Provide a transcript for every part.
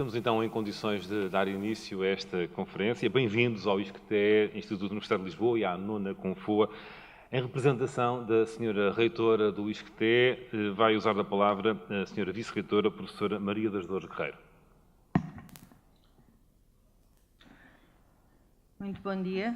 Estamos então em condições de dar início a esta conferência. Bem-vindos ao ISCTE, Instituto Universitário de Lisboa, e à nona Confoa. Em representação da Sra. Reitora do ISCTE, vai usar a palavra a Sra. Vice-Reitora, Professora Maria das Dores Guerreiro. Muito bom dia.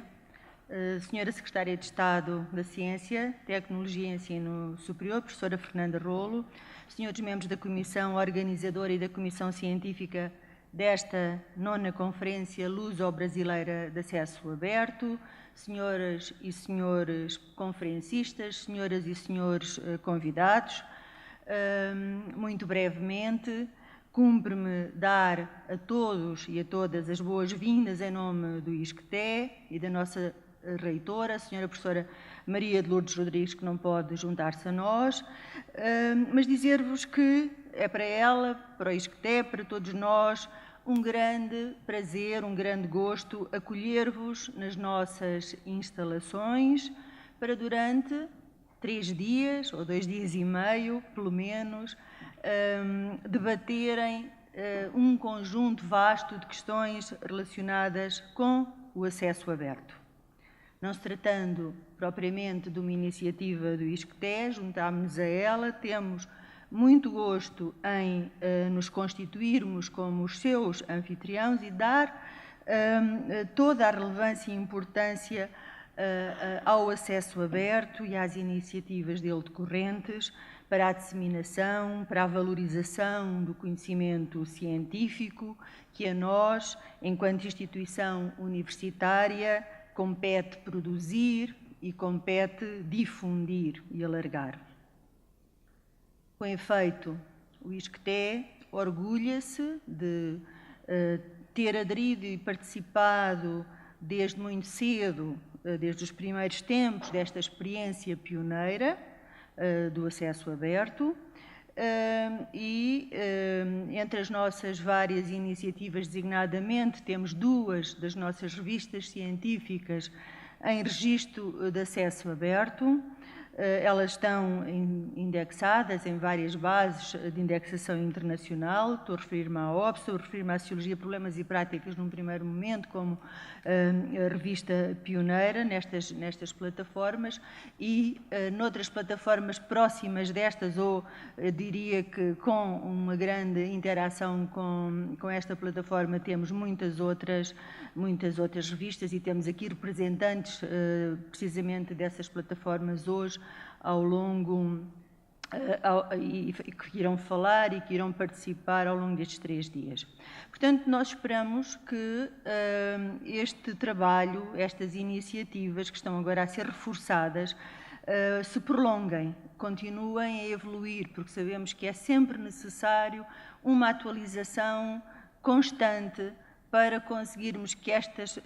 Senhora Secretária de Estado da Ciência, Tecnologia e Ensino Superior, Professora Fernanda Rolo, senhores membros da Comissão Organizadora e da Comissão Científica desta nona Conferência Luso-Brasileira de Acesso Aberto, senhoras e senhores conferencistas, senhoras e senhores convidados, muito brevemente, cumpre-me dar a todos e a todas as boas-vindas em nome do ISCTE e da nossa reitora, a senhora professora Maria de Lourdes Rodrigues, que não pode juntar-se a nós, mas dizer-vos que é para ela, para o ISCTE, para todos nós, um grande prazer, um grande gosto acolher-vos nas nossas instalações para durante 3 dias ou 2 dias e meio, pelo menos, debaterem um conjunto vasto de questões relacionadas com o acesso aberto. Não se tratando propriamente de uma iniciativa do ISCTE, juntámos-nos a ela, temos muito gosto em nos constituirmos como os seus anfitriões e dar toda a relevância e importância ao acesso aberto e às iniciativas dele decorrentes para a disseminação, para a valorização do conhecimento científico que a nós, enquanto instituição universitária, compete produzir e compete difundir e alargar. Com efeito, o ISCTE orgulha-se de ter aderido e participado desde muito cedo, desde os primeiros tempos desta experiência pioneira do acesso aberto, e entre as nossas várias iniciativas, designadamente, temos 2 das nossas revistas científicas em registro de acesso aberto. Elas estão indexadas em várias bases de indexação internacional. Estou a referir-me à OPS, estou a referir-me à Sociologia, Problemas e Práticas num primeiro momento, como a revista pioneira nestas plataformas, e noutras plataformas próximas destas, ou diria que com uma grande interação com esta plataforma, temos muitas outras revistas, e temos aqui representantes precisamente dessas plataformas hoje ao longo que irão falar e que irão participar ao longo destes 3 dias. Portanto, nós esperamos que este trabalho, estas iniciativas que estão agora a ser reforçadas, se prolonguem, continuem a evoluir, porque sabemos que é sempre necessário uma atualização constante para conseguirmos que estas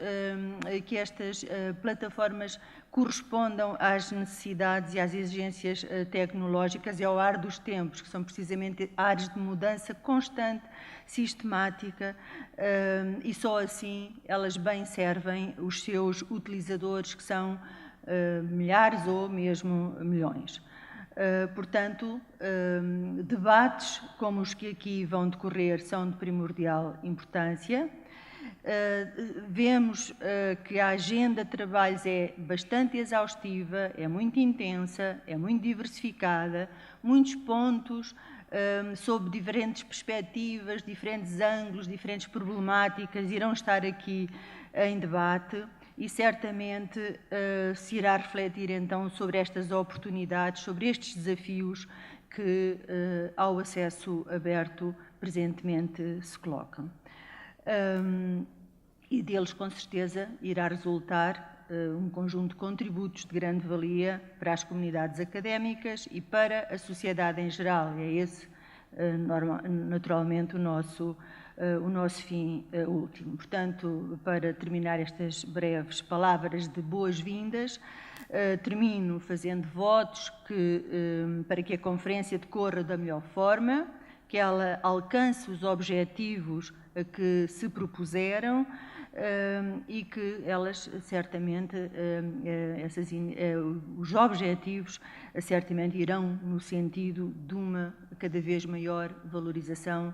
plataformas correspondam às necessidades e às exigências tecnológicas e ao ar dos tempos, que são precisamente áreas de mudança constante, sistemática, e só assim elas bem servem os seus utilizadores, que são milhares ou mesmo milhões. Portanto, debates como os que aqui vão decorrer são de primordial importância. Vemos que a agenda de trabalhos é bastante exaustiva, é muito intensa, é muito diversificada, muitos pontos sob diferentes perspectivas, diferentes ângulos, diferentes problemáticas irão estar aqui em debate, e certamente se irá refletir então sobre estas oportunidades, sobre estes desafios que ao acesso aberto presentemente se colocam. E deles, com certeza, irá resultar um conjunto de contributos de grande valia para as comunidades académicas e para a sociedade em geral. É esse, naturalmente, o nosso fim último. Portanto, para terminar estas breves palavras de boas-vindas, termino fazendo votos para que a conferência decorra da melhor forma, que ela alcance os objetivos a que se propuseram e que elas certamente, os objetivos certamente irão no sentido de uma cada vez maior valorização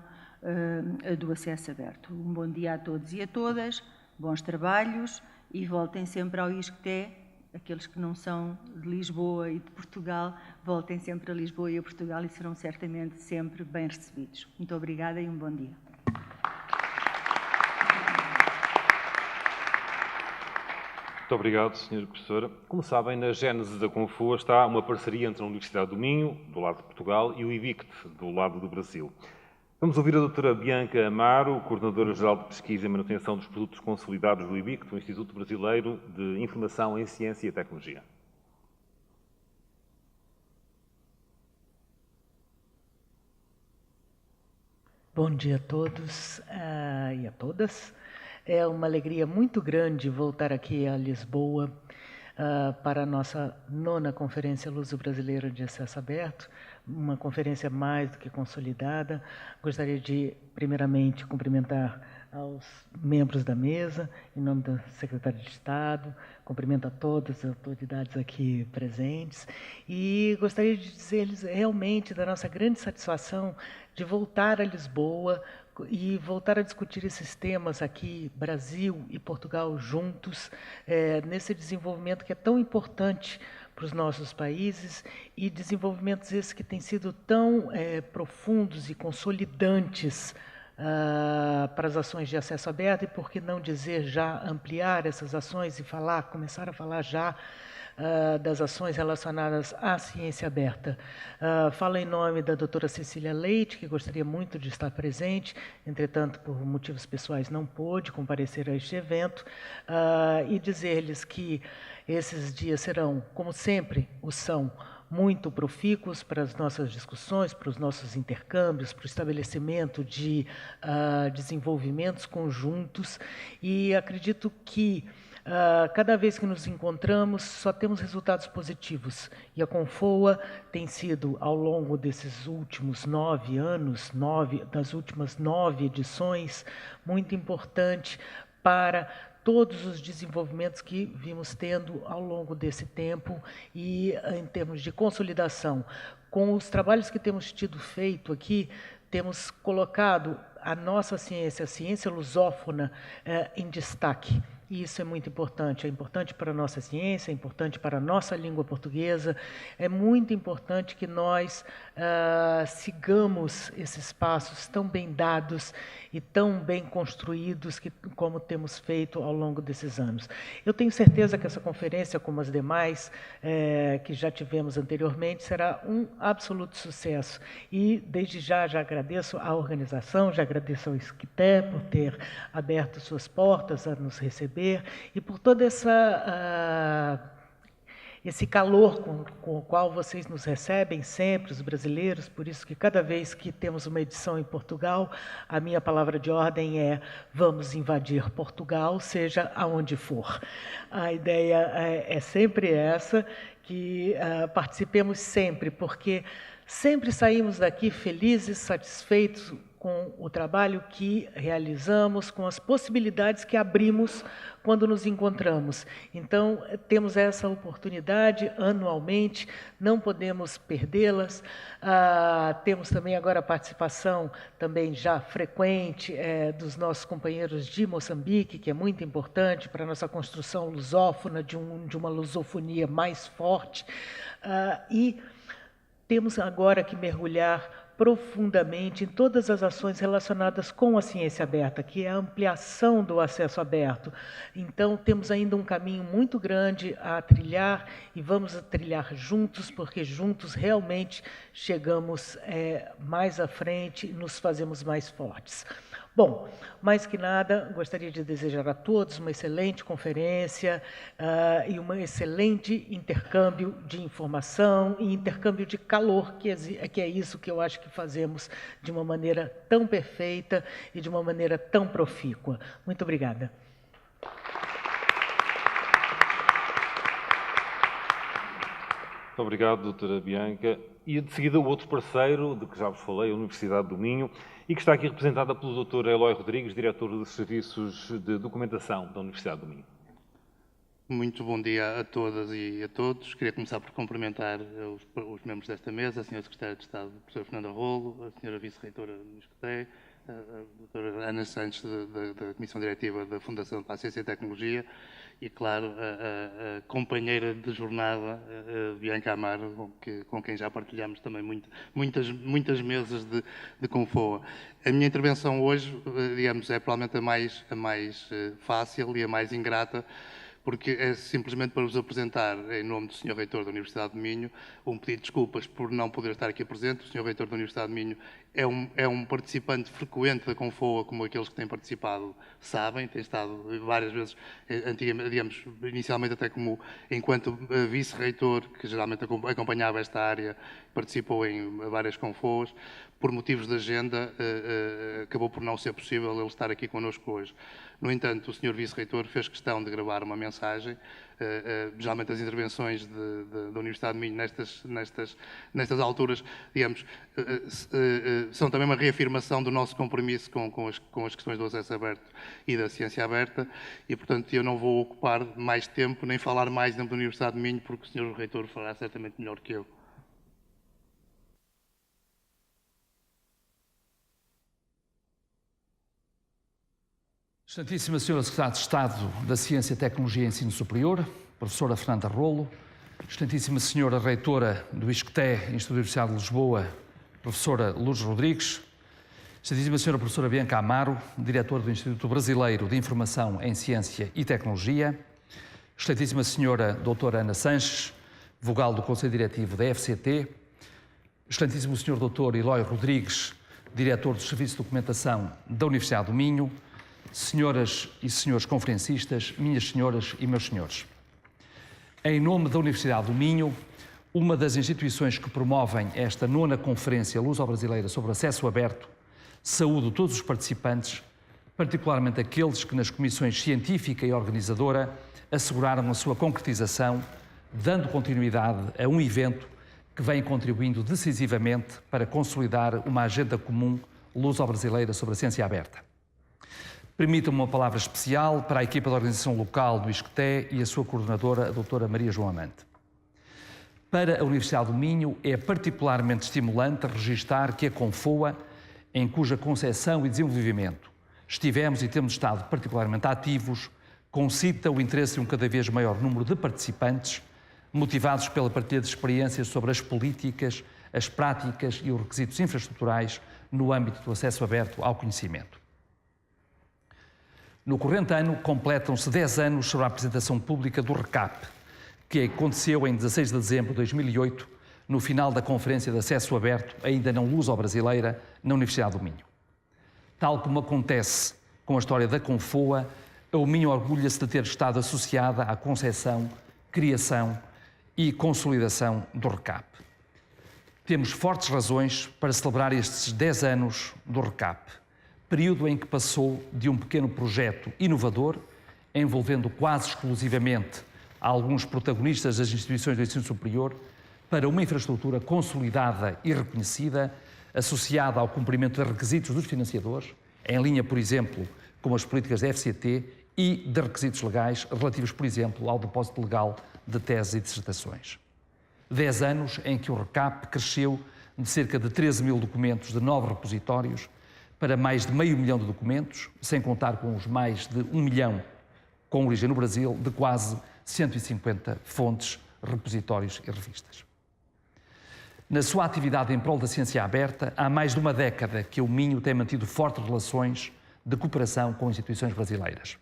do acesso aberto. Um bom dia a todos e a todas, bons trabalhos e voltem sempre ao ISCTE. Aqueles que não são de Lisboa e de Portugal, voltem sempre a Lisboa e a Portugal e serão certamente sempre bem recebidos. Muito obrigada e um bom dia. Muito obrigado, Sra. Professora. Como sabem, na gênese da Confoa está uma parceria entre a Universidade do Minho, do lado de Portugal, e o IBICT, do lado do Brasil. Vamos ouvir a doutora Bianca Amaro, coordenadora-geral de Pesquisa e Manutenção dos Produtos Consolidados do IBICT, o Instituto Brasileiro de Informação em Ciência e Tecnologia. Bom dia a todos e a todas. É uma alegria muito grande voltar aqui a Lisboa para a nossa 9ª Conferência Luso-Brasileira de Acesso Aberto, uma conferência mais do que consolidada. Gostaria de, primeiramente, cumprimentar aos membros da mesa, em nome da Secretaria de Estado, cumprimento a todas as autoridades aqui presentes e gostaria de dizer-lhes realmente da nossa grande satisfação de voltar a Lisboa e voltar a discutir esses temas aqui, Brasil e Portugal juntos, nesse desenvolvimento que é tão importante para os nossos países e desenvolvimentos esses que têm sido tão profundos e consolidantes para as ações de acesso aberto e, por que não dizer, já ampliar essas ações e começar a falar já das ações relacionadas à ciência aberta. Falo em nome da doutora Cecília Leite, que gostaria muito de estar presente, entretanto, por motivos pessoais, não pôde comparecer a este evento, e dizer-lhes que esses dias serão, como sempre o são, muito profícuos para as nossas discussões, para os nossos intercâmbios, para o estabelecimento de desenvolvimentos conjuntos, e acredito que cada vez que nos encontramos, só temos resultados positivos. E a Confoa tem sido, ao longo desses últimos 9 anos, das últimas 9 edições, muito importante para todos os desenvolvimentos que vimos tendo ao longo desse tempo e em termos de consolidação. Com os trabalhos que temos tido feito aqui, temos colocado a nossa ciência, a ciência lusófona, em destaque. E isso é muito importante. É importante para a nossa ciência, é importante para a nossa língua portuguesa. É muito importante que nós sigamos esses passos tão bem dados e tão bem construídos como temos feito ao longo desses anos. Eu tenho certeza que essa conferência, como as demais que já tivemos anteriormente, será um absoluto sucesso. E, desde já agradeço à organização, já agradeço ao ISCTE por ter aberto suas portas a nos receber e por todo esse calor com o qual vocês nos recebem sempre, os brasileiros. Por isso que cada vez que temos uma edição em Portugal, a minha palavra de ordem é: vamos invadir Portugal, seja aonde for. A ideia é sempre essa, que participemos sempre, porque sempre saímos daqui felizes, satisfeitos com o trabalho que realizamos, com as possibilidades que abrimos quando nos encontramos. Então, temos essa oportunidade anualmente, não podemos perdê-las. Temos também agora a participação também já frequente dos nossos companheiros de Moçambique, que é muito importante para a nossa construção lusófona, de uma lusofonia mais forte. E temos agora que mergulhar profundamente em todas as ações relacionadas com a ciência aberta, que é a ampliação do acesso aberto. Então, temos ainda um caminho muito grande a trilhar e vamos trilhar juntos, porque juntos realmente chegamos mais à frente e nos fazemos mais fortes. Bom, mais que nada, gostaria de desejar a todos uma excelente conferência e um excelente intercâmbio de informação e intercâmbio de calor, que é isso que eu acho que fazemos de uma maneira tão perfeita e de uma maneira tão profícua. Muito obrigada. Muito obrigado, doutora Bianca. E, de seguida, o outro parceiro, de que já vos falei, a Universidade do Minho, e que está aqui representada pelo doutor Eloy Rodrigues, diretor dos Serviços de Documentação da Universidade do Minho. Muito bom dia a todas e a todos. Queria começar por cumprimentar os membros desta mesa, a Sra. Secretária de Estado, a Professora Fernanda Rolo, a Sra. Vice-Reitora do ISCTE, a doutora Ana Santos, da Comissão Diretiva da Fundação para a Ciência e Tecnologia, e, claro, a companheira de jornada, Bianca Amaro, com quem já partilhamos também muitas mesas de Confoa. A minha intervenção hoje, digamos, é provavelmente a mais fácil e a mais ingrata, porque é simplesmente para vos apresentar, em nome do Sr. Reitor da Universidade de Minho, um pedido de desculpas por não poder estar aqui presente. O Sr. Reitor da Universidade de Minho é um participante frequente da Confoa, como aqueles que têm participado sabem, tem estado várias vezes, digamos, inicialmente até como enquanto vice-reitor, que geralmente acompanhava esta área, participou em várias Confoas. Por motivos de agenda, acabou por não ser possível ele estar aqui connosco hoje. No entanto, o Sr. Vice-Reitor fez questão de gravar uma mensagem. Geralmente as intervenções da Universidade de Minho nestas alturas, digamos, são também uma reafirmação do nosso compromisso com as questões do acesso aberto e da ciência aberta, e, portanto, eu não vou ocupar mais tempo, nem falar mais dentro da Universidade de Minho, porque o Sr. Reitor falará certamente melhor que eu. Excelentíssima Senhora Secretária de Estado da Ciência, Tecnologia e Ensino Superior, Professora Fernanda Rolo, Excelentíssima Senhora Reitora do ISCTE, Instituto da Universidade de Lisboa, Professora Lourdes Rodrigues, Excelentíssima Senhora Professora Bianca Amaro, Diretora do Instituto Brasileiro de Informação em Ciência e Tecnologia, Excelentíssima Senhora Doutora Ana Sanches, vogal do Conselho Diretivo da FCT, Excelentíssimo Senhor Doutor Eloy Rodrigues, Diretor do Serviço de Documentação da Universidade do Minho, senhoras e senhores conferencistas, minhas senhoras e meus senhores. Em nome da Universidade do Minho, uma das instituições que promovem esta 9ª Conferência Luso-Brasileira sobre Acesso Aberto, saúdo todos os participantes, particularmente aqueles que nas comissões científica e organizadora asseguraram a sua concretização, dando continuidade a um evento que vem contribuindo decisivamente para consolidar uma agenda comum luso-brasileira sobre a ciência aberta. Permita-me uma palavra especial para a equipa da organização local do ISCTE e a sua coordenadora, a doutora Maria João Amante. Para a Universidade do Minho, é particularmente estimulante registar que a Confoa, em cuja concepção e desenvolvimento estivemos e temos estado particularmente ativos, concita o interesse de um cada vez maior número de participantes, motivados pela partilha de experiências sobre as políticas, as práticas e os requisitos infraestruturais no âmbito do acesso aberto ao conhecimento. No corrente ano, completam-se 10 anos sobre a apresentação pública do RECAP, que aconteceu em 16 de dezembro de 2008, no final da Conferência de Acesso Aberto, ainda não luso-brasileira, na Universidade do Minho. Tal como acontece com a história da Confoa, a Minho orgulha-se de ter estado associada à concepção, criação e consolidação do RECAP. Temos fortes razões para celebrar estes 10 anos do RECAP, período em que passou de um pequeno projeto inovador, envolvendo quase exclusivamente alguns protagonistas das instituições do ensino superior, para uma infraestrutura consolidada e reconhecida, associada ao cumprimento de requisitos dos financiadores, em linha, por exemplo, com as políticas da FCT e de requisitos legais relativos, por exemplo, ao depósito legal de teses e dissertações. 10 anos em que o RECAP cresceu de cerca de 13 mil documentos de 9 repositórios para mais de meio milhão de documentos, sem contar com os mais de 1 milhão com origem no Brasil, de quase 150 fontes, repositórios e revistas. Na sua atividade em prol da ciência aberta, há mais de uma década que o Minho tem mantido fortes relações de cooperação com instituições brasileiras.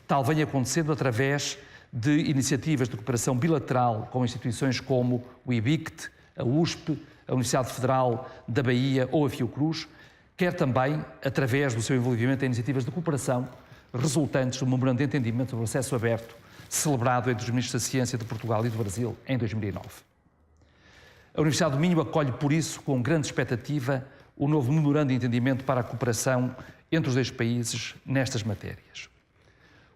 Tal vem acontecendo através de iniciativas de cooperação bilateral com instituições como o IBICT, a USP, a Universidade Federal da Bahia ou a Fiocruz, quer também através do seu envolvimento em iniciativas de cooperação resultantes do Memorando de Entendimento sobre o Acesso Aberto, celebrado entre os Ministros da Ciência de Portugal e do Brasil em 2009. A Universidade do Minho acolhe, por isso, com grande expectativa, o novo Memorando de Entendimento para a cooperação entre os dois países nestas matérias.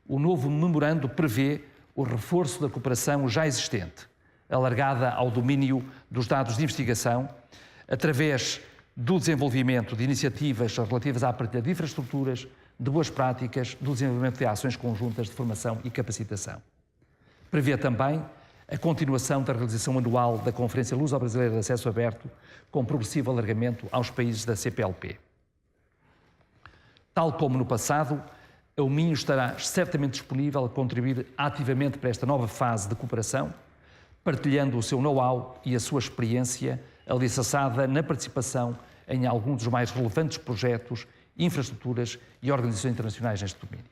O novo memorando prevê o reforço da cooperação já existente, alargada ao domínio dos dados de investigação, através do desenvolvimento de iniciativas relativas à partilha de infraestruturas, de boas práticas, do desenvolvimento de ações conjuntas de formação e capacitação. Prevê também a continuação da realização anual da Conferência Luso-Brasileira de Acesso Aberto, com progressivo alargamento aos países da CPLP. Tal como no passado, o Minho estará certamente disponível a contribuir ativamente para esta nova fase de cooperação, partilhando o seu know-how e a sua experiência alicerçada na participação em alguns dos mais relevantes projetos, infraestruturas e organizações internacionais neste domínio.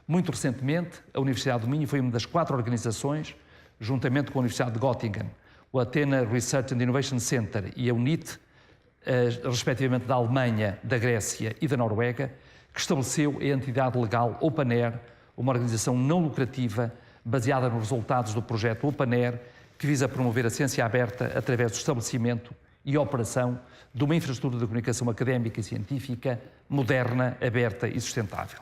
Muito recentemente, a Universidade do Minho foi uma das 4 organizações, juntamente com a Universidade de Göttingen, o Athena Research and Innovation Center e a UNIT, respectivamente da Alemanha, da Grécia e da Noruega, que estabeleceu a entidade legal OpenAir, uma organização não lucrativa baseada nos resultados do projeto OpenAir, que visa promover a ciência aberta através do estabelecimento e operação de uma infraestrutura de comunicação académica e científica moderna, aberta e sustentável.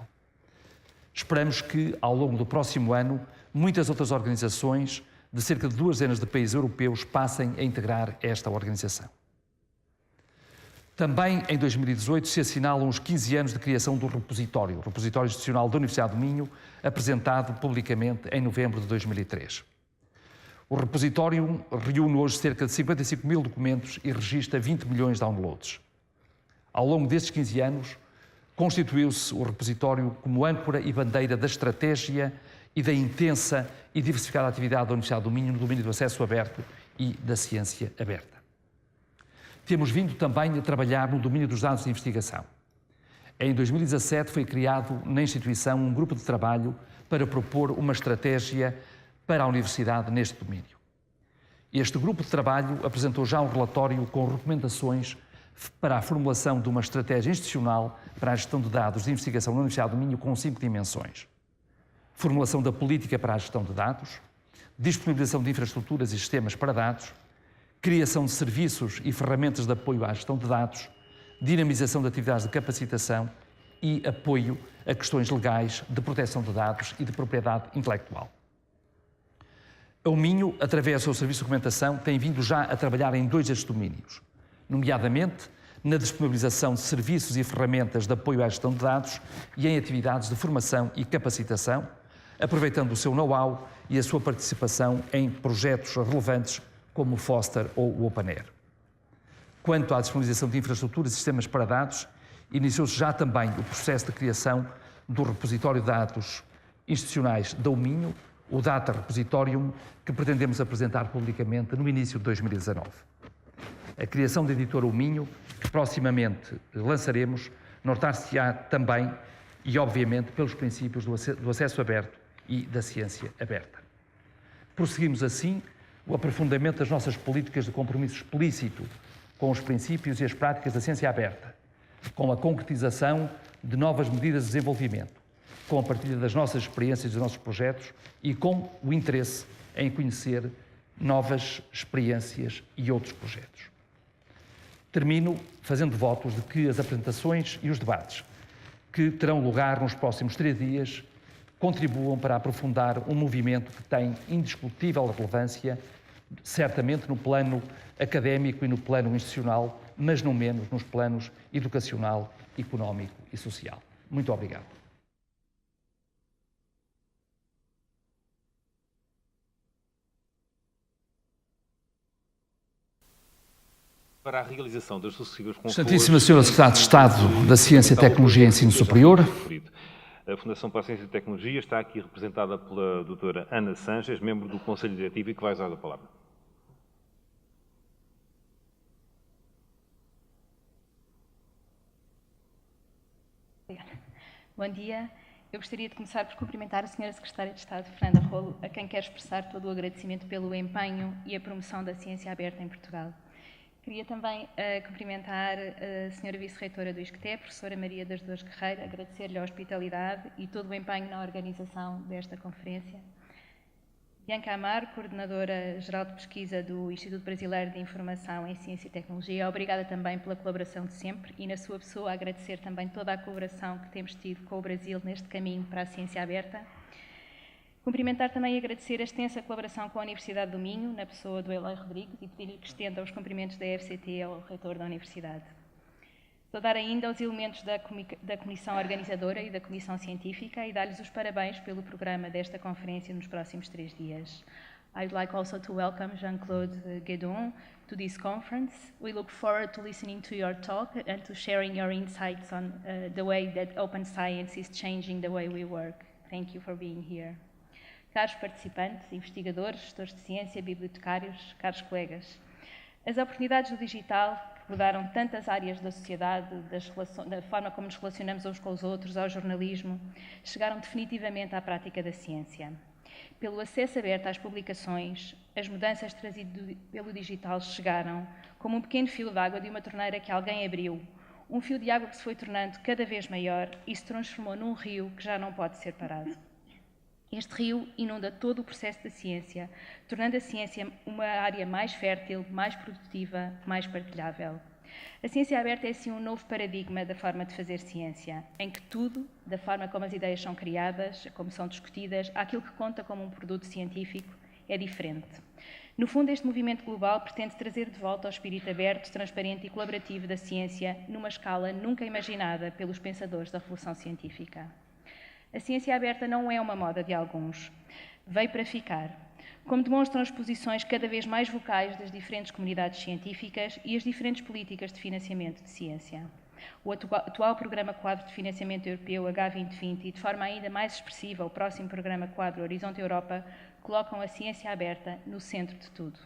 Esperamos que, ao longo do próximo ano, muitas outras organizações de cerca de 2 dezenas de países europeus passem a integrar esta organização. Também em 2018 se assinalam os 15 anos de criação do Repositório Institucional da Universidade do Minho, apresentado publicamente em novembro de 2003. O repositório reúne hoje cerca de 55 mil documentos e registra 20 milhões de downloads. Ao longo destes 15 anos, constituiu-se o repositório como âncora e bandeira da estratégia e da intensa e diversificada atividade da Universidade do Minho no domínio do acesso aberto e da ciência aberta. Temos vindo também a trabalhar no domínio dos dados de investigação. Em 2017 foi criado na instituição um grupo de trabalho para propor uma estratégia para a Universidade neste domínio. Este grupo de trabalho apresentou já um relatório com recomendações para a formulação de uma estratégia institucional para a gestão de dados de investigação na Universidade do Minho com 5 dimensões. Formulação da política para a gestão de dados, disponibilização de infraestruturas e sistemas para dados, criação de serviços e ferramentas de apoio à gestão de dados, dinamização de atividades de capacitação e apoio a questões legais de proteção de dados e de propriedade intelectual. O Minho, através do seu serviço de documentação, tem vindo já a trabalhar em 2 destes domínios, nomeadamente na disponibilização de serviços e ferramentas de apoio à gestão de dados e em atividades de formação e capacitação, aproveitando o seu know-how e a sua participação em projetos relevantes como o Foster ou o OpenAir. Quanto à disponibilização de infraestruturas e sistemas para dados, iniciou-se já também o processo de criação do repositório de dados institucionais da Minho, o Data Repositorium, que pretendemos apresentar publicamente no início de 2019. A criação da editora Minho, que proximamente lançaremos, nortar-se-á também e, obviamente, pelos princípios do acesso aberto e da ciência aberta. Prosseguimos assim o aprofundamento das nossas políticas de compromisso explícito com os princípios e as práticas da ciência aberta, com a concretização de novas medidas de desenvolvimento, com a partilha das nossas experiências e dos nossos projetos e com o interesse em conhecer novas experiências e outros projetos. Termino fazendo votos de que as apresentações e os debates que terão lugar nos próximos 3 dias contribuam para aprofundar um movimento que tem indiscutível relevância, certamente no plano académico e no plano institucional, mas não menos nos planos educacional, económico e social. Muito obrigado. Para a realização das sucessivas conferências... Excelentíssima Senhora Secretária de Estado da Ciência, Tecnologia e Ensino Superior. A Fundação para a Ciência e Tecnologia está aqui representada pela doutora Ana Sanches, membro do Conselho Diretivo, e que vai usar a palavra. Bom dia. Eu gostaria de começar por cumprimentar a Senhora Secretária de Estado, Fernanda Rolo, a quem quero expressar todo o agradecimento pelo empenho e a promoção da ciência aberta em Portugal. Queria também cumprimentar a Senhora Vice-Reitora do ISCTE, Professora Maria das Dores Guerreiro, agradecer-lhe a hospitalidade e todo o empenho na organização desta conferência. Bianca Amaro, Coordenadora-Geral de Pesquisa do Instituto Brasileiro de Informação em Ciência e Tecnologia, obrigada também pela colaboração de sempre e, na sua pessoa, agradecer também toda a colaboração que temos tido com o Brasil neste caminho para a ciência aberta. Cumprimentar também e agradecer a extensa colaboração com a Universidade do Minho, na pessoa do Eloy Rodrigues, e pedir-lhe que estenda os cumprimentos da FCT ao reitor da Universidade. Saudar ainda os elementos da Comissão Organizadora e da Comissão Científica e dar-lhes os parabéns pelo programa desta conferência nos próximos 3 dias. I'd like also to welcome Jean-Claude Guédon to this conference. We look forward to listening to your talk and to sharing your insights on the way that open science is changing the way we work. Thank you for being here. Caros participantes, investigadores, gestores de ciência, bibliotecários, caros colegas, as oportunidades do digital, que mudaram tantas áreas da sociedade, da forma como nos relacionamos uns com os outros, ao jornalismo, chegaram definitivamente à prática da ciência. Pelo acesso aberto às publicações, as mudanças trazidas pelo digital chegaram como um pequeno fio de água de uma torneira que alguém abriu, um fio de água que se foi tornando cada vez maior e se transformou num rio que já não pode ser parado. Este rio inunda todo o processo da ciência, tornando a ciência uma área mais fértil, mais produtiva, mais partilhável. A ciência aberta é, assim, um novo paradigma da forma de fazer ciência, em que tudo, da forma como as ideias são criadas, como são discutidas, àquilo que conta como um produto científico, é diferente. No fundo, este movimento global pretende trazer de volta o espírito aberto, transparente e colaborativo da ciência numa escala nunca imaginada pelos pensadores da Revolução Científica. A ciência aberta não é uma moda de alguns, veio para ficar, como demonstram as posições cada vez mais vocais das diferentes comunidades científicas e as diferentes políticas de financiamento de ciência. O atual Programa Quadro de Financiamento Europeu H2020 e, de forma ainda mais expressiva, o próximo Programa Quadro Horizonte Europa, colocam a ciência aberta no centro de tudo.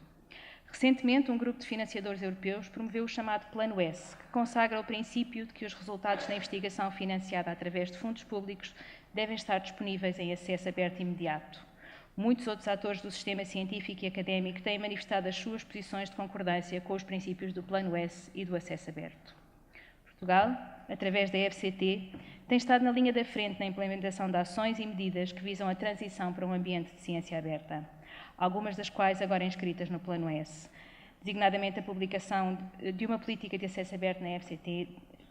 Recentemente, um grupo de financiadores europeus promoveu o chamado Plano S, que consagra o princípio de que os resultados da investigação financiada através de fundos públicos devem estar disponíveis em acesso aberto e imediato. Muitos outros atores do sistema científico e académico têm manifestado as suas posições de concordância com os princípios do Plano S e do acesso aberto. Portugal, através da FCT, tem estado na linha da frente na implementação de ações e medidas que visam a transição para um ambiente de ciência aberta, algumas das quais agora inscritas no Plano S, designadamente a publicação de uma política de acesso aberto na FCT,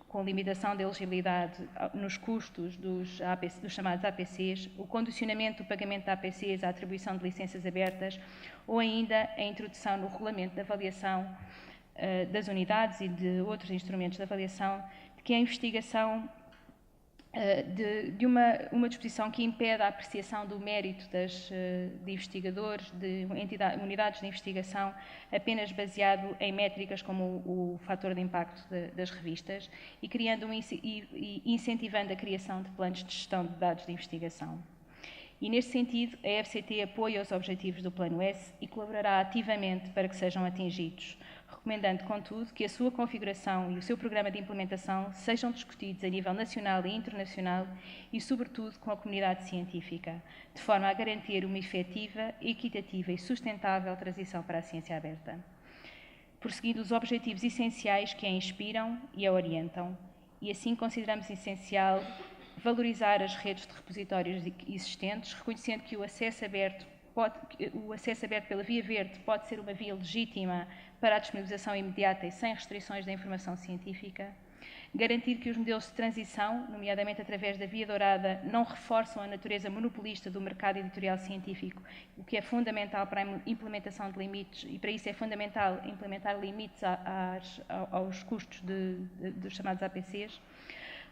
com limitação da elegibilidade nos custos dos chamados APCs, o condicionamento do pagamento de APCs à atribuição de licenças abertas ou ainda a introdução no regulamento de avaliação das unidades e de outros instrumentos de avaliação, de que a investigação de uma disposição que impede a apreciação do mérito de investigadores, de unidades de investigação, apenas baseado em métricas como o fator de impacto das revistas e incentivando a criação de planos de gestão de dados de investigação. E, neste sentido, a FCT apoia os objetivos do Plano S e colaborará ativamente para que sejam atingidos, recomendando, contudo, que a sua configuração e o seu programa de implementação sejam discutidos a nível nacional e internacional e, sobretudo, com a comunidade científica, de forma a garantir uma efetiva, equitativa e sustentável transição para a ciência aberta, prosseguindo os objetivos essenciais que a inspiram e a orientam, e assim consideramos essencial valorizar as redes de repositórios existentes, reconhecendo que o acesso aberto pela via verde pode ser uma via legítima para a disponibilização imediata e sem restrições da informação científica, garantir que os modelos de transição, nomeadamente através da via dourada, não reforçam a natureza monopolista do mercado editorial científico, o que é fundamental para a implementação de limites, e para isso é fundamental implementar limites aos custos dos chamados APCs,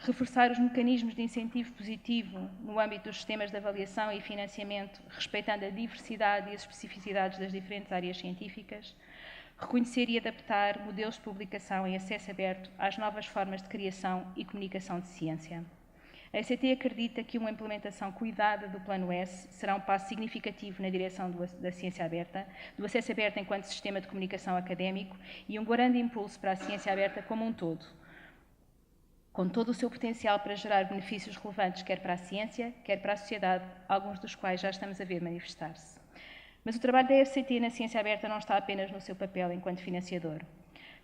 reforçar os mecanismos de incentivo positivo no âmbito dos sistemas de avaliação e financiamento, respeitando a diversidade e as especificidades das diferentes áreas científicas, reconhecer e adaptar modelos de publicação em acesso aberto às novas formas de criação e comunicação de ciência. A FCT acredita que uma implementação cuidada do Plano S será um passo significativo na direção da ciência aberta, do acesso aberto enquanto sistema de comunicação académico e um grande impulso para a ciência aberta como um todo, com todo o seu potencial para gerar benefícios relevantes quer para a ciência, quer para a sociedade, alguns dos quais já estamos a ver manifestar-se. Mas o trabalho da FCT na ciência aberta não está apenas no seu papel enquanto financiador.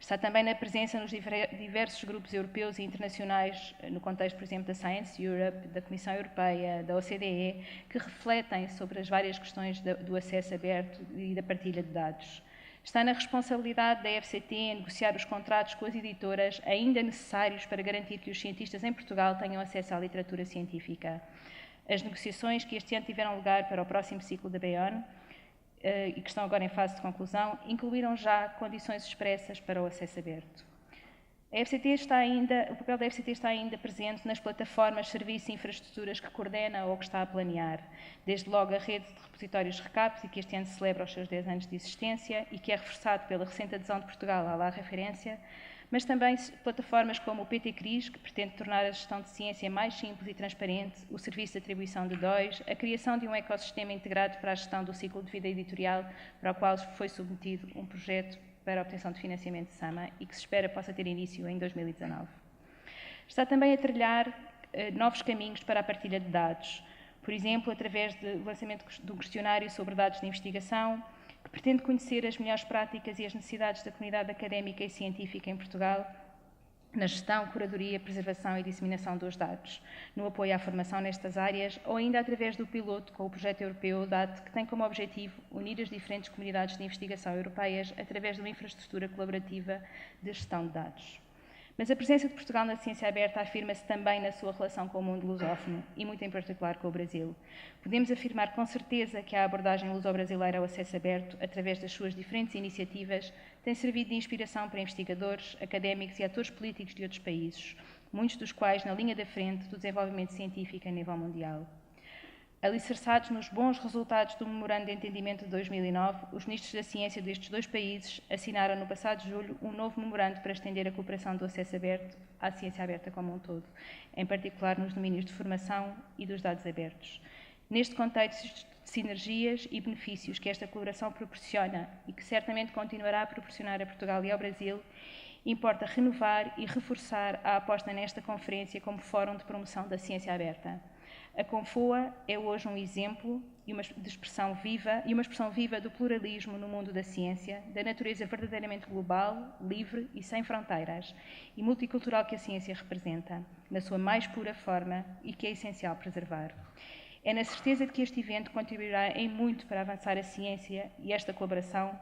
Está também na presença nos diversos grupos europeus e internacionais, no contexto, por exemplo, da Science Europe, da Comissão Europeia, da OCDE, que refletem sobre as várias questões do acesso aberto e da partilha de dados. Está na responsabilidade da FCT em negociar os contratos com as editoras ainda necessários para garantir que os cientistas em Portugal tenham acesso à literatura científica. As negociações que este ano tiveram lugar para o próximo ciclo da BEON e que estão agora em fase de conclusão, incluíram já condições expressas para o acesso aberto. O papel da FCT está ainda presente nas plataformas, serviços e infraestruturas que coordena ou que está a planear, desde logo a rede de repositórios RECAP, que este ano celebra os seus 10 anos de existência e que é reforçado pela recente adesão de Portugal à La Referência, mas também plataformas como o PT CRIS, que pretende tornar a gestão de ciência mais simples e transparente, o serviço de atribuição de DOIs, a criação de um ecossistema integrado para a gestão do ciclo de vida editorial, para o qual foi submetido um projeto para a obtenção de financiamento de SAMA e que se espera possa ter início em 2019. Está também a trilhar novos caminhos para a partilha de dados, por exemplo, através do lançamento de um questionário sobre dados de investigação, que pretende conhecer as melhores práticas e as necessidades da comunidade académica e científica em Portugal na gestão, curadoria, preservação e disseminação dos dados, no apoio à formação nestas áreas, ou ainda através do piloto com o projeto europeu DAT, que tem como objetivo unir as diferentes comunidades de investigação europeias através de uma infraestrutura colaborativa de gestão de dados. Mas a presença de Portugal na ciência aberta afirma-se também na sua relação com o mundo lusófono e, muito em particular, com o Brasil. Podemos afirmar com certeza que a abordagem luso-brasileira ao acesso aberto, através das suas diferentes iniciativas, tem servido de inspiração para investigadores, académicos e atores políticos de outros países, muitos dos quais na linha da frente do desenvolvimento científico a nível mundial. Alicerçados nos bons resultados do Memorando de Entendimento de 2009, os ministros da Ciência destes dois países assinaram no passado julho um novo memorando para estender a cooperação do acesso aberto à ciência aberta como um todo, em particular nos domínios de formação e dos dados abertos. Neste contexto de sinergias e benefícios que esta colaboração proporciona e que certamente continuará a proporcionar a Portugal e ao Brasil, importa renovar e reforçar a aposta nesta conferência como fórum de promoção da ciência aberta. A Confoa é hoje um exemplo e uma expressão viva do pluralismo no mundo da ciência, da natureza verdadeiramente global, livre e sem fronteiras, e multicultural que a ciência representa, na sua mais pura forma e que é essencial preservar. É na certeza de que este evento contribuirá em muito para avançar a ciência e esta colaboração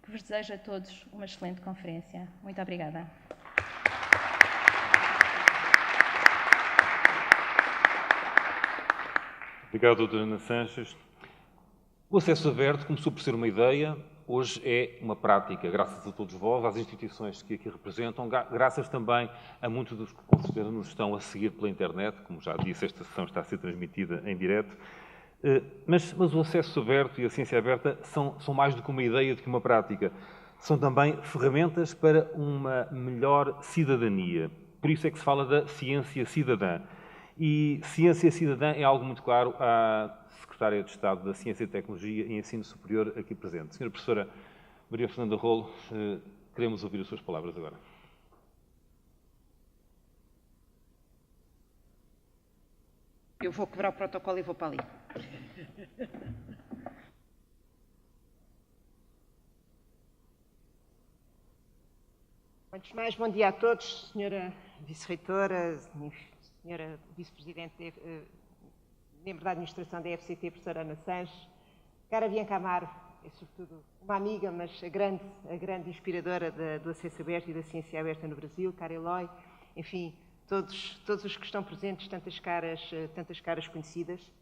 que vos desejo a todos uma excelente conferência. Muito obrigada. Obrigado, doutora Ana Sanches. O acesso aberto começou por ser uma ideia, hoje é uma prática, graças a todos vós, às instituições que aqui representam, graças também a muitos dos que com certeza nos estão a seguir pela internet, como já disse, esta sessão está a ser transmitida em direto. Mas o acesso aberto e a ciência aberta são mais do que uma ideia, do que uma prática. São também ferramentas para uma melhor cidadania. Por isso é que se fala da ciência cidadã. E ciência cidadã é algo muito claro à Secretária de Estado da Ciência e Tecnologia e Ensino Superior aqui presente. Senhora Professora Maria Fernanda Rolo, queremos ouvir as suas palavras agora. Eu vou quebrar o protocolo e vou para ali. Antes de mais, bom dia a todos, Senhora Vice-Reitora, Senhora Vice-Presidente, membro da Administração da FCT, Professora Ana Sanches, cara Bianca Amaro, é sobretudo uma amiga, mas a grande inspiradora do acesso aberto e da ciência aberta no Brasil, cara Eloy, enfim, todos os que estão presentes, tantas caras conhecidas.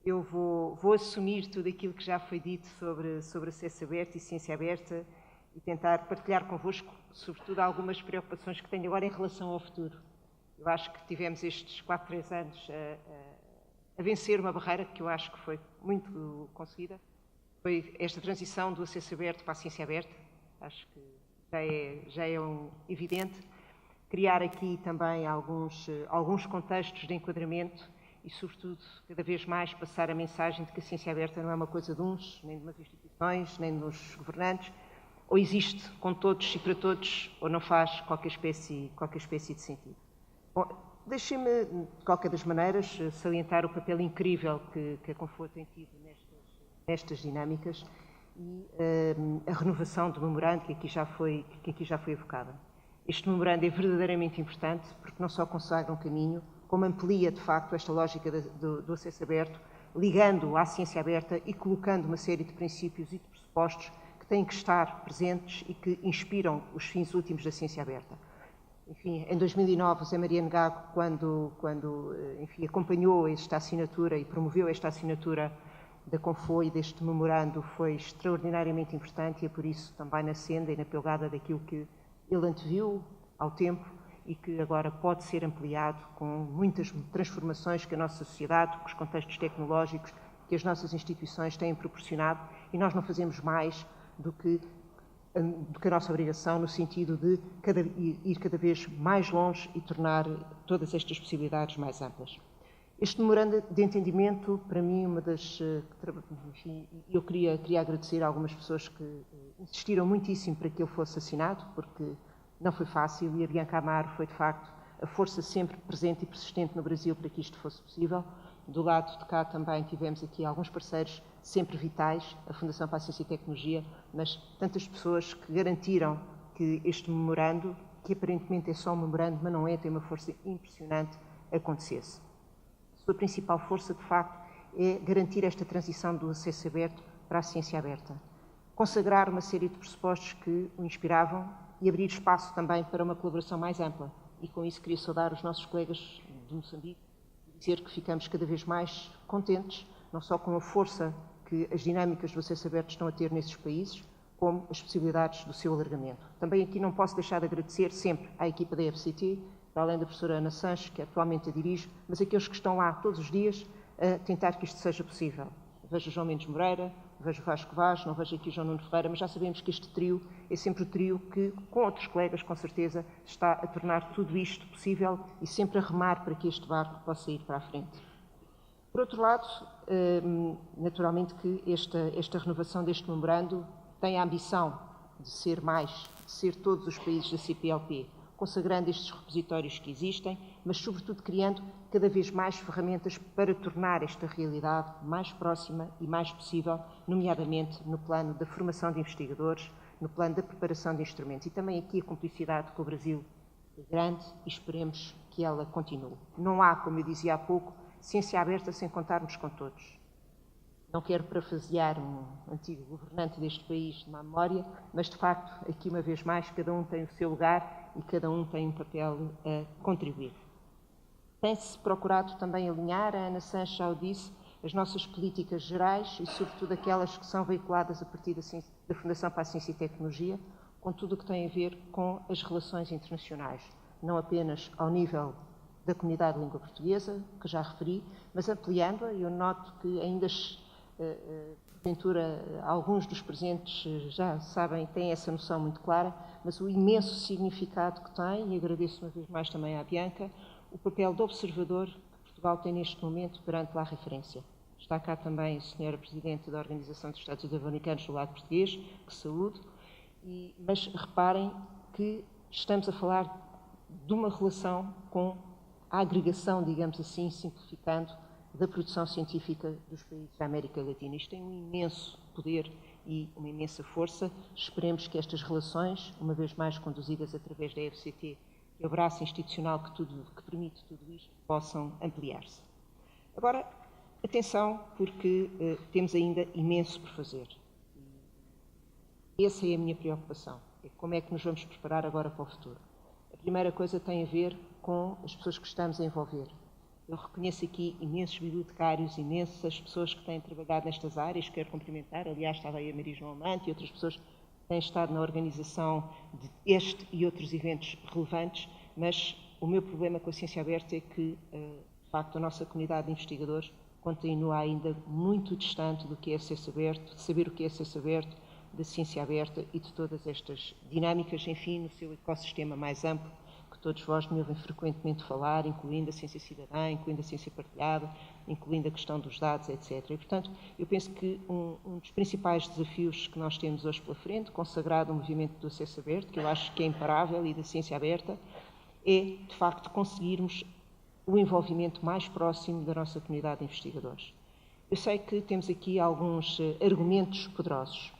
Eu vou assumir tudo aquilo que já foi dito sobre acesso aberto e ciência aberta e tentar partilhar convosco, sobretudo, algumas preocupações que tenho agora em relação ao futuro. Eu acho que tivemos estes 3 anos a vencer uma barreira que eu acho que foi muito conseguida. Foi esta transição do acesso aberto para a ciência aberta. Acho que já é evidente. Criar aqui também alguns contextos de enquadramento e, sobretudo, cada vez mais passar a mensagem de que a ciência aberta não é uma coisa de uns, nem de umas instituições, nem dos governantes, ou existe com todos e para todos, ou não faz qualquer espécie de sentido. Bom, deixem-me, de qualquer das maneiras, salientar o papel incrível que a Confoa tem tido nestas dinâmicas e a renovação do memorando que aqui já foi evocada. Este memorando é verdadeiramente importante porque não só consagra um caminho, como amplia, de facto, esta lógica do acesso aberto, ligando à ciência aberta e colocando uma série de princípios e de pressupostos que têm que estar presentes e que inspiram os fins últimos da ciência aberta. Enfim, em 2009, José Maria Negago, quando acompanhou esta assinatura e promoveu esta assinatura da Confoa e deste memorando, foi extraordinariamente importante e é por isso também na senda e na pegada daquilo que ele anteviu ao tempo e que agora pode ser ampliado com muitas transformações que a nossa sociedade, com os contextos tecnológicos que as nossas instituições têm proporcionado, e nós não fazemos mais do que a nossa obrigação no sentido de ir cada vez mais longe e tornar todas estas possibilidades mais amplas. Este memorando de entendimento, para mim, enfim, eu queria agradecer a algumas pessoas que insistiram muitíssimo para que ele fosse assinado, porque não foi fácil, e a Bianca Amaro foi, de facto, a força sempre presente e persistente no Brasil para que isto fosse possível. Do lado de cá também tivemos aqui alguns parceiros sempre vitais, a Fundação para a Ciência e Tecnologia, mas tantas pessoas que garantiram que este memorando, que aparentemente é só um memorando, mas não é, tem uma força impressionante, acontecesse. A sua principal força, de facto, é garantir esta transição do acesso aberto para a ciência aberta. Consagrar uma série de pressupostos que o inspiravam e abrir espaço também para uma colaboração mais ampla. E com isso queria saudar os nossos colegas de Moçambique e dizer que ficamos cada vez mais contentes, não só com a força que as dinâmicas do acesso aberto estão a ter nesses países, como as possibilidades do seu alargamento. Também aqui não posso deixar de agradecer sempre à equipa da FCT, para além da professora Ana Sanches, que atualmente a dirige, mas aqueles que estão lá todos os dias a tentar que isto seja possível. Vejo o João Mendes Moreira, vejo o Vasco Vaz, não vejo aqui o João Nuno Ferreira, mas já sabemos que este trio é sempre o trio que, com outros colegas, com certeza, está a tornar tudo isto possível e sempre a remar para que este barco possa ir para a frente. Por outro lado, naturalmente que esta renovação deste memorando tem a ambição de ser mais, de ser todos os países da CPLP, consagrando estes repositórios que existem, mas sobretudo criando cada vez mais ferramentas para tornar esta realidade mais próxima e mais possível, nomeadamente no plano da formação de investigadores, no plano da preparação de instrumentos. E também aqui a cumplicidade com o Brasil é grande e esperemos que ela continue. Não há, como eu dizia há pouco, ciência aberta sem contarmos com todos. Não quero parafrasear um antigo governante deste país de má memória, mas de facto, aqui uma vez mais, cada um tem o seu lugar e cada um tem um papel a contribuir. Tem-se procurado também alinhar, a Ana Sanches já o disse, as nossas políticas gerais e sobretudo aquelas que são veiculadas a partir da Fundação para a Ciência e Tecnologia, com tudo o que tem a ver com as relações internacionais, não apenas ao nível da comunidade de língua portuguesa, que já referi, mas ampliando-a. Eu noto que ainda porventura, alguns dos presentes já sabem, têm essa noção muito clara, mas o imenso significado que tem, e agradeço uma vez mais também à Bianca, o papel de observador que Portugal tem neste momento perante a referência. Está cá também a Sra. Presidente da Organização dos Estados Ibero-Americanos do lado português, que saúdo, mas reparem que estamos a falar de uma relação com a agregação, digamos assim, simplificando, da produção científica dos países da América Latina. Isto tem um imenso poder e uma imensa força. Esperemos que estas relações, uma vez mais conduzidas através da FCT, que é o braço institucional que permite tudo isto, possam ampliar-se. Agora, atenção, porque temos ainda imenso por fazer. Essa é a minha preocupação. É como é que nos vamos preparar agora para o futuro. A primeira coisa tem a ver com as pessoas que estamos a envolver. Eu reconheço aqui imensos bibliotecários, imensas pessoas que têm trabalhado nestas áreas, quero cumprimentar, aliás, estava aí a Maria João Amante e outras pessoas que têm estado na organização de este e outros eventos relevantes, mas o meu problema com a ciência aberta é que, de facto, a nossa comunidade de investigadores continua ainda muito distante do que é acesso aberto, de saber o que é acesso aberto, da ciência aberta e de todas estas dinâmicas, enfim, no seu ecossistema mais amplo, que todos vós me ouvem frequentemente falar, incluindo a ciência cidadã, incluindo a ciência partilhada, incluindo a questão dos dados, etc. E, portanto, eu penso que um dos principais desafios que nós temos hoje pela frente, consagrado ao movimento do acesso aberto, que eu acho que é imparável, e da ciência aberta, é, de facto, conseguirmos o envolvimento mais próximo da nossa comunidade de investigadores. Eu sei que temos aqui alguns argumentos poderosos.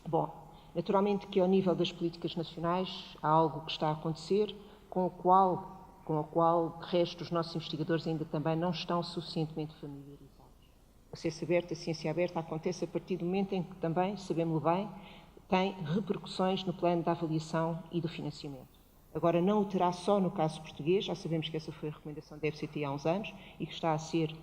Bom, naturalmente que ao nível das políticas nacionais há algo que está a acontecer com o qual, de resto, os nossos investigadores ainda também não estão suficientemente familiarizados. O acesso aberto, a ciência aberta, acontece a partir do momento em que também, sabemos-lo bem, tem repercussões no plano da avaliação e do financiamento. Agora, não o terá só no caso português, já sabemos que essa foi a recomendação da FCT há uns anos e que está a ser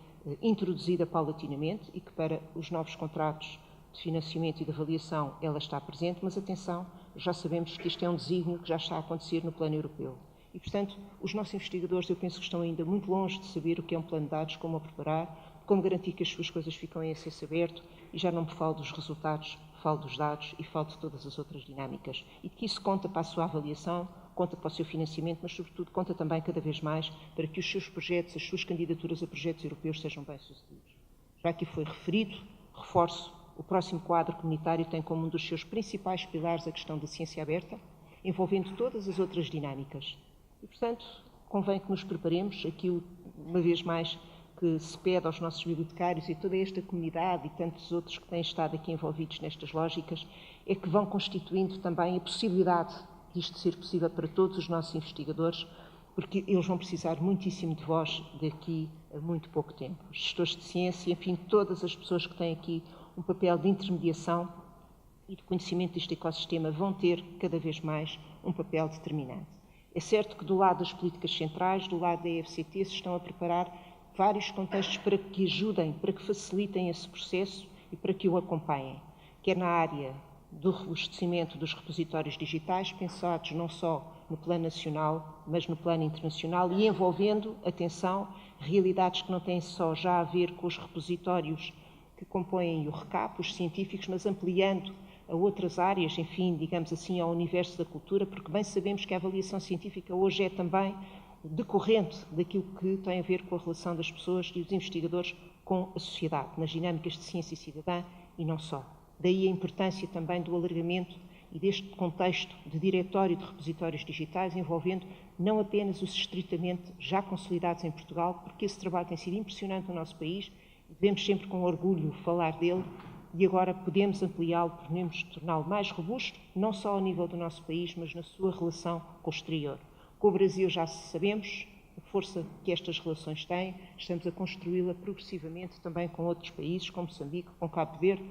introduzida paulatinamente e que para os novos contratos de financiamento e de avaliação ela está presente, mas atenção, já sabemos que isto é um desígnio que já está a acontecer no plano europeu. E, portanto, os nossos investigadores, eu penso que estão ainda muito longe de saber o que é um plano de dados, como o preparar, como garantir que as suas coisas ficam em acesso aberto, e já não me falo dos resultados, falo dos dados e falo de todas as outras dinâmicas. E que isso conta para a sua avaliação, conta para o seu financiamento, mas, sobretudo, conta também cada vez mais para que os seus projetos, as suas candidaturas a projetos europeus sejam bem-sucedidos. Já aqui foi referido, reforço, o próximo quadro comunitário tem como um dos seus principais pilares a questão da ciência aberta, envolvendo todas as outras dinâmicas. E, portanto, convém que nos preparemos, aquilo, uma vez mais, que se pede aos nossos bibliotecários e toda esta comunidade e tantos outros que têm estado aqui envolvidos nestas lógicas, é que vão constituindo também a possibilidade disto ser possível para todos os nossos investigadores, porque eles vão precisar muitíssimo de vós daqui a muito pouco tempo. Os gestores de ciência, enfim, todas as pessoas que têm aqui um papel de intermediação e de conhecimento deste ecossistema vão ter cada vez mais um papel determinante. É certo que do lado das políticas centrais, do lado da EFCT, se estão a preparar vários contextos para que ajudem, para que facilitem esse processo e para que o acompanhem, quer na área do robustecimento dos repositórios digitais, pensados não só no plano nacional, mas no plano internacional e envolvendo, atenção, realidades que não têm só já a ver com os repositórios que compõem o RCAP, os científicos, mas ampliando a outras áreas, enfim, digamos assim, ao universo da cultura, porque bem sabemos que a avaliação científica hoje é também decorrente daquilo que tem a ver com a relação das pessoas e dos investigadores com a sociedade, nas dinâmicas de ciência cidadã e não só. Daí a importância também do alargamento e deste contexto de diretório de repositórios digitais, envolvendo não apenas os estritamente já consolidados em Portugal, porque esse trabalho tem sido impressionante no nosso país, devemos sempre com orgulho falar dele, e agora podemos ampliá-lo, podemos torná-lo mais robusto, não só ao nível do nosso país, mas na sua relação com o exterior. Com o Brasil já sabemos a força que estas relações têm, estamos a construí-la progressivamente também com outros países, como Moçambique, com Cabo Verde,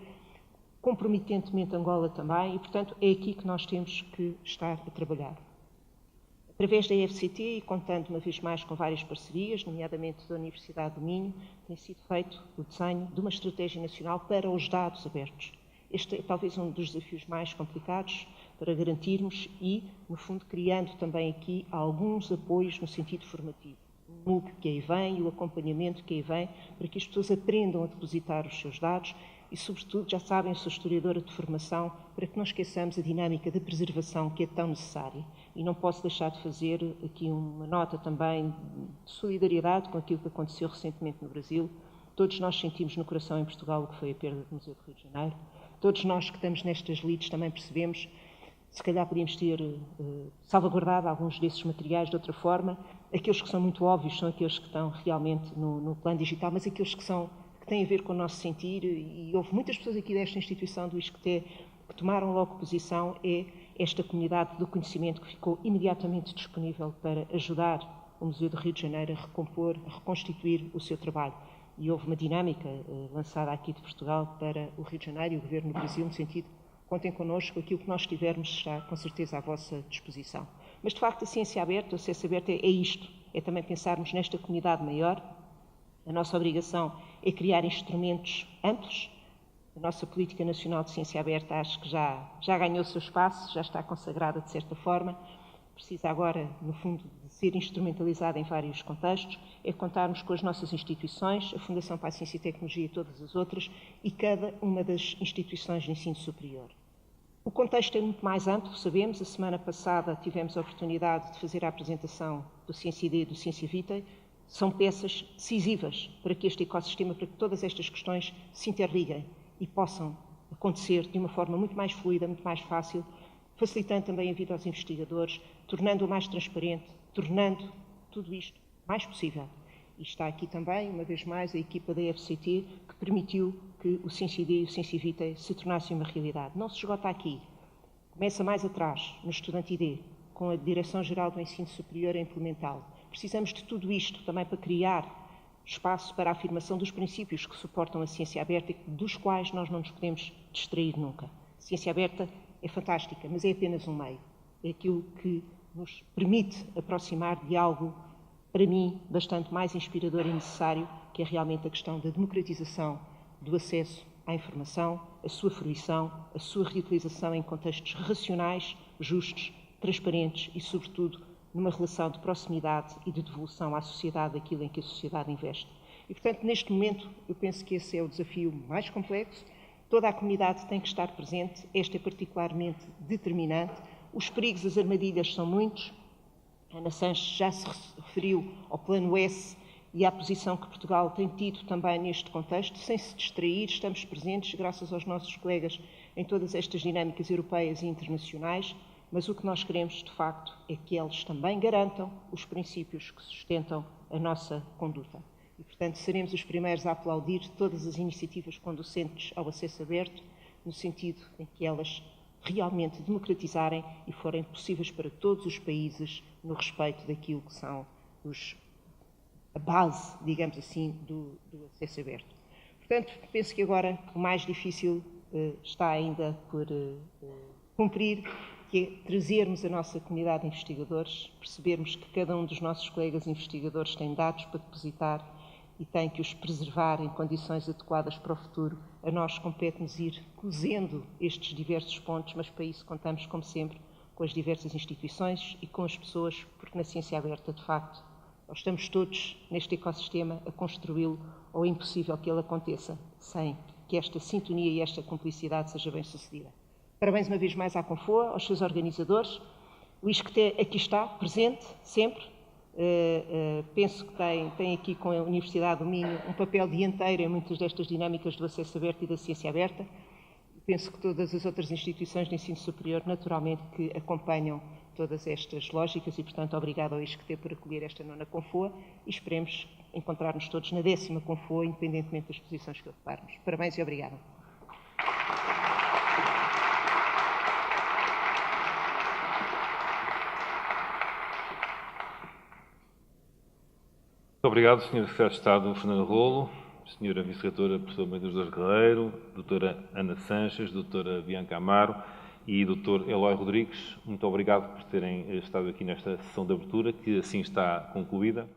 compromitentemente Angola também, e, portanto, é aqui que nós temos que estar a trabalhar. Através da EFCT e contando uma vez mais com várias parcerias, nomeadamente da Universidade do Minho, tem sido feito o desenho de uma estratégia nacional para os dados abertos. Este é talvez um dos desafios mais complicados para garantirmos e, no fundo, criando também aqui alguns apoios no sentido formativo. O MOOC que aí vem e o acompanhamento que aí vem, para que as pessoas aprendam a depositar os seus dados e, sobretudo, já sabem, eu sou historiadora de formação, para que não esqueçamos a dinâmica da preservação que é tão necessária. E não posso deixar de fazer aqui uma nota também de solidariedade com aquilo que aconteceu recentemente no Brasil. Todos nós sentimos no coração em Portugal o que foi a perda do Museu do Rio de Janeiro. Todos nós que estamos nestas lides também percebemos, se calhar podíamos ter salvaguardado alguns desses materiais de outra forma. Aqueles que são muito óbvios são aqueles que estão realmente no plano digital, mas aqueles que têm a ver com o nosso sentir, e houve muitas pessoas aqui desta instituição do ISCTE que tomaram logo posição, é esta comunidade do conhecimento que ficou imediatamente disponível para ajudar o Museu do Rio de Janeiro a recompor, a reconstituir o seu trabalho. E houve uma dinâmica lançada aqui de Portugal para o Rio de Janeiro e o Governo do Brasil, no sentido, contem connosco, aquilo que nós tivermos está com certeza à vossa disposição. Mas, de facto, a ciência aberta, o acesso aberto é isto, é também pensarmos nesta comunidade maior. A nossa obrigação é criar instrumentos amplos. A nossa Política Nacional de Ciência Aberta acho que já ganhou o seu espaço, já está consagrada de certa forma. Precisa agora, no fundo, de ser instrumentalizada em vários contextos, é contarmos com as nossas instituições, a Fundação para a Ciência e Tecnologia e todas as outras, e cada uma das instituições de ensino superior. O contexto é muito mais amplo, sabemos. A semana passada tivemos a oportunidade de fazer a apresentação do Ciência ID e do Ciência Vitae. São peças decisivas para que este ecossistema, para que todas estas questões se interliguem e possam acontecer de uma forma muito mais fluida, muito mais fácil, facilitando também a vida aos investigadores, tornando-o mais transparente, tornando tudo isto mais possível. E está aqui também, uma vez mais, a equipa da EFCT, que permitiu que o Ciência ID e o Ciência Vitae se tornassem uma realidade. Não se esgota aqui. Começa mais atrás, no Estudante ID, com a Direção-Geral do Ensino Superior a implementá-lo. Precisamos de tudo isto também para criar espaço para a afirmação dos princípios que suportam a ciência aberta e dos quais nós não nos podemos distrair nunca. A ciência aberta é fantástica, mas é apenas um meio. É aquilo que nos permite aproximar de algo, para mim, bastante mais inspirador e necessário, que é realmente a questão da democratização do acesso à informação, a sua fruição, a sua reutilização em contextos racionais, justos, transparentes e, sobretudo, numa relação de proximidade e de devolução à sociedade daquilo em que a sociedade investe. E, portanto, neste momento, eu penso que esse é o desafio mais complexo. Toda a comunidade tem que estar presente, este é particularmente determinante. Os perigos, as armadilhas são muitos. A Ana Sanches já se referiu ao Plano S e à posição que Portugal tem tido também neste contexto. Sem se distrair, estamos presentes, graças aos nossos colegas, em todas estas dinâmicas europeias e internacionais, mas o que nós queremos, de facto, é que eles também garantam os princípios que sustentam a nossa conduta. E, portanto, seremos os primeiros a aplaudir todas as iniciativas conducentes ao acesso aberto, no sentido em que elas realmente democratizarem e forem possíveis para todos os países no respeito daquilo que são a base, digamos assim, do acesso aberto. Portanto, penso que agora o mais difícil está ainda por cumprir, que é trazermos a nossa comunidade de investigadores, percebermos que cada um dos nossos colegas investigadores tem dados para depositar e tem que os preservar em condições adequadas para o futuro. A nós compete-nos ir cozendo estes diversos pontos, mas para isso contamos, como sempre, com as diversas instituições e com as pessoas, porque na ciência aberta, de facto, nós estamos todos neste ecossistema a construí-lo, ou é impossível que ele aconteça sem que esta sintonia e esta cumplicidade seja bem sucedida. Parabéns uma vez mais à Confoa, aos seus organizadores. O ISCTE aqui está, presente, sempre. Penso que tem aqui com a Universidade do Minho um papel dianteiro em muitas destas dinâmicas do acesso aberto e da ciência aberta. Penso que todas as outras instituições de ensino superior, naturalmente, que acompanham todas estas lógicas e, portanto, obrigado ao ISCTE por acolher esta 9ª Confoa e esperemos encontrar-nos todos na 10ª Confoa, independentemente das posições que ocuparmos. Parabéns e obrigado. Muito obrigado, Sr. Secretário de Estado Fernando Rolo, Sra. Vice-Reitora Professora Maria dos Guerreiro, Dra. Ana Sanches, Dra. Bianca Amaro e Dr. Eloy Rodrigues. Muito obrigado por terem estado aqui nesta sessão de abertura, que assim está concluída.